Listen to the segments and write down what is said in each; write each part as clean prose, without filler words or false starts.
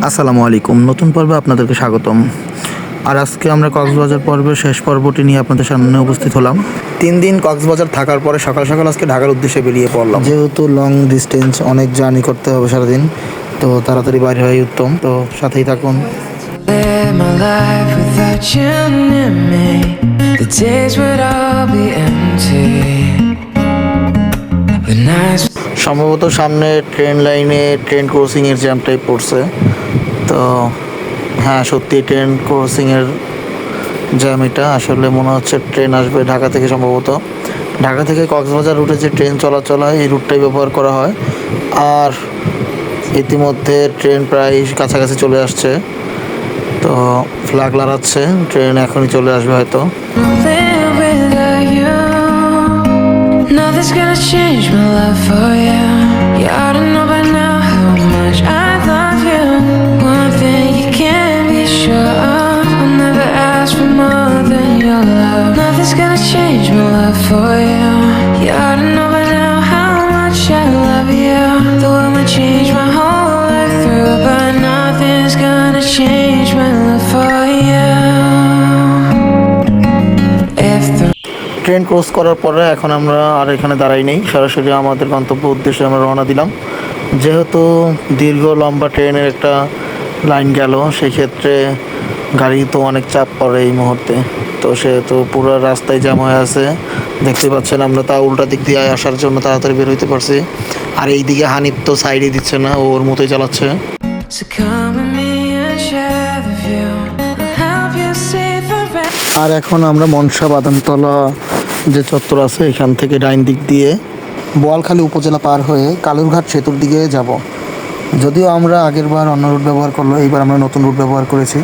আসসালামু আলাইকুম, নতুন পর্বে আপনাদেরকে স্বাগতম। আর আজকে আমরা কক্সবাজার পর্বের শেষ পর্বটি নিয়ে আপনাদের সামনে উপস্থিত হলাম। 3 দিন কক্সবাজার থাকার পরে সকাল সকাল আজকে ঢাকার উদ্দেশ্যে বেরিয়ে পড়লাম। যেহেতু লং ডিস্টেন্স, অনেক জার্নি করতে হবে সারাদিন, তো তাড়াতাড়ি বাইরে হওয়াই উত্তম। তো সাথেই থাকুন। সম্ভবত সামনে ট্রেন লাইনে ট্রেন ক্রসিংয়ের জ্যামটাই পড়ছে। তো হ্যাঁ, সত্যি ট্রেন ক্রসিংয়ের জ্যাম এটা। আসলে মনে হচ্ছে ট্রেন আসবে ঢাকা থেকে, সম্ভবত ঢাকা থেকে কক্সবাজার রুটে যে ট্রেন চলাচল হয় এই রুটটাই ব্যবহার করা হয়। আর ইতিমধ্যে ট্রেন প্রায় কাছাকাছি চলে আসছে, তো ফ্ল্যাগ লড়াচ্ছে, ট্রেন এখনই চলে আসবে হয়তো। Nothing's gonna change my love for you. You ought to know by now how much I love you. One thing you can't be sure of, I'll never ask for more than your love. Nothing's gonna change my love for you. You ought to know by now how much I love you. The world might change my whole life through, but nothing's gonna change my love for you. If the train cross করার পরে এখন আমরা আর এখানে দাঁড়াই নেই, সরাসরি আমাদের গন্তব্য উদ্দেশ্যে আমরা রওনা দিলাম। যেহেতু দীর্ঘ লম্বা ট্রেনের একটা লাইন গেল, সেক্ষেত্রে গাড়ি তো অনেক চাপ পড়ে এই মুহূর্তে। তো সেহেতু পুরো রাস্তায় জ্যাম হয়ে আছে, দেখতে পাচ্ছেন। আমরা তা উল্টা দিক দিয়ে আসার জন্য তাড়াতাড়ি বের হইতে পারছি। আর এই দিকে হানিফ তো সাইডে দিচ্ছে না, ওর মতোই চালাচ্ছে। আর এখন আমরা মনসা বাদামতলা যে চত্বর আছে এখান থেকে ডাইন দিক দিয়ে বোয়ালখালী উপজেলা পার হয়ে কালুরঘাট সেতুর দিকে যাব। যদিও আমরা আগের বার অন্য রুট ব্যবহার করলো, এইবার আমরা নতুন রুট ব্যবহার করেছি।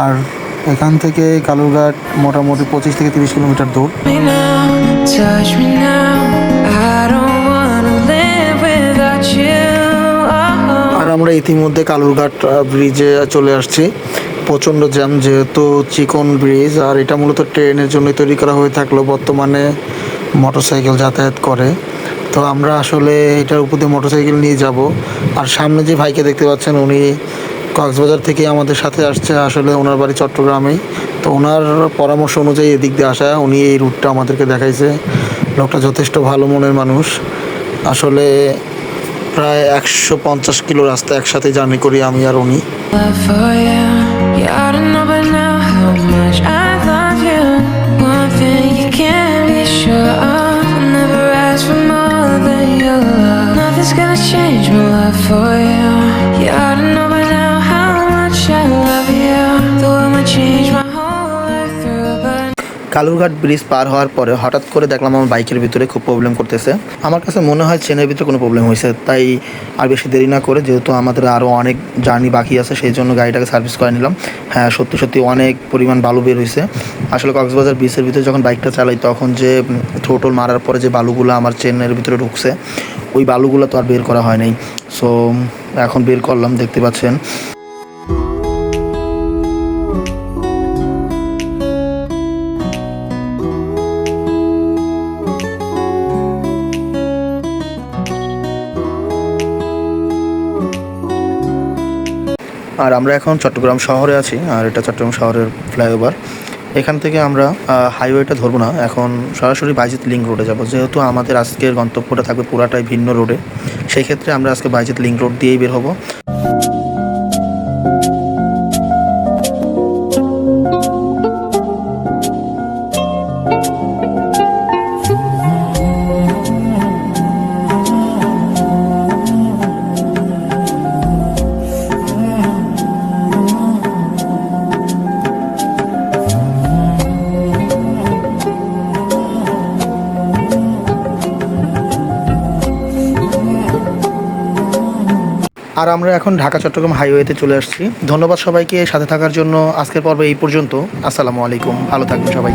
আর এখান থেকে কালুরঘাট মোটামুটি 25 থেকে 30 কিলোমিটার দূর। আর আমরা ইতিমধ্যে কালুরঘাট ব্রিজে চলে আসছি। প্রচণ্ড জ্যাম, যেহেতু চিকন ব্রিজ, আর এটা মূলত ট্রেনের জন্য তৈরি করা হয়ে থাকলেও বর্তমানে মোটরসাইকেল যাতায়াত করে। তো আমরা আসলে এটার উপর দিয়ে মোটরসাইকেল নিয়ে যাব। আর সামনে যে ভাইকে দেখতে পাচ্ছেন, উনি কক্সবাজার থেকে আমাদের সাথে আসছে। আসলে ওনার বাড়ি চট্টগ্রামেই, তো ওনার পরামর্শ অনুযায়ী এদিক দিয়ে আসা, উনি এই রুটটা আমাদেরকে দেখাইছে। লোকটা যথেষ্ট ভালো মনের মানুষ। আসলে প্রায় 150 কিলো রাস্তা একসাথে জার্নি করি আমি আর উনি। কালুরঘাট ব্রিজ পার হওয়ার পরে হঠাৎ করে দেখলাম আমার বাইকের ভিতরে খুব প্রবলেম করতেছে। আমার কাছে মনে হয় চেনের ভিতরে কোনো প্রবলেম হয়েছে, তাই আর বেশি দেরি না করে, যেহেতু আমাদের আরও অনেক জার্নি বাকি আছে, সেই জন্য গাড়িটাকে সার্ভিস করে নিলাম। হ্যাঁ, সত্যি অনেক পরিমাণ বালু বের হয়েছে। আসলে কক্সবাজার ব্রিজের ভিতরে যখন বাইকটা চালাই, তখন যে থ্রোটল মারার পরে যে বালুগুলো আমার চেনের ভিতরে ঢুকছে, ওই বালুগুলো তো আর বের করা হয় নাই। সো এখন বের করলাম, দেখতে পাচ্ছেন। আর আমরা এখন চট্টগ্রাম শহরে আছি, আর এটা চট্টগ্রাম শহরের ফ্লাইওভার। এখান থেকে আমরা হাইওয়েটা ধরবো না, এখন সরাসরি বাইজিৎ লিংক রোডে যাব। যেহেতু আমাদের আজকের গন্তব্যটা থাকবে পুরাটাই ভিন্ন রোডে, সেই ক্ষেত্রে আমরা আজকে বাইজিৎ লিংক রোড দিয়েই বের হবো। আর আমরা এখন ঢাকা চট্টগ্রাম হাইওয়েতে চলে আসছি। ধন্যবাদ সবাইকে সাথে থাকার জন্য। আজকের পর্বে এই পর্যন্ত। আসসালামু আলাইকুম, ভালো থাকবেন সবাই।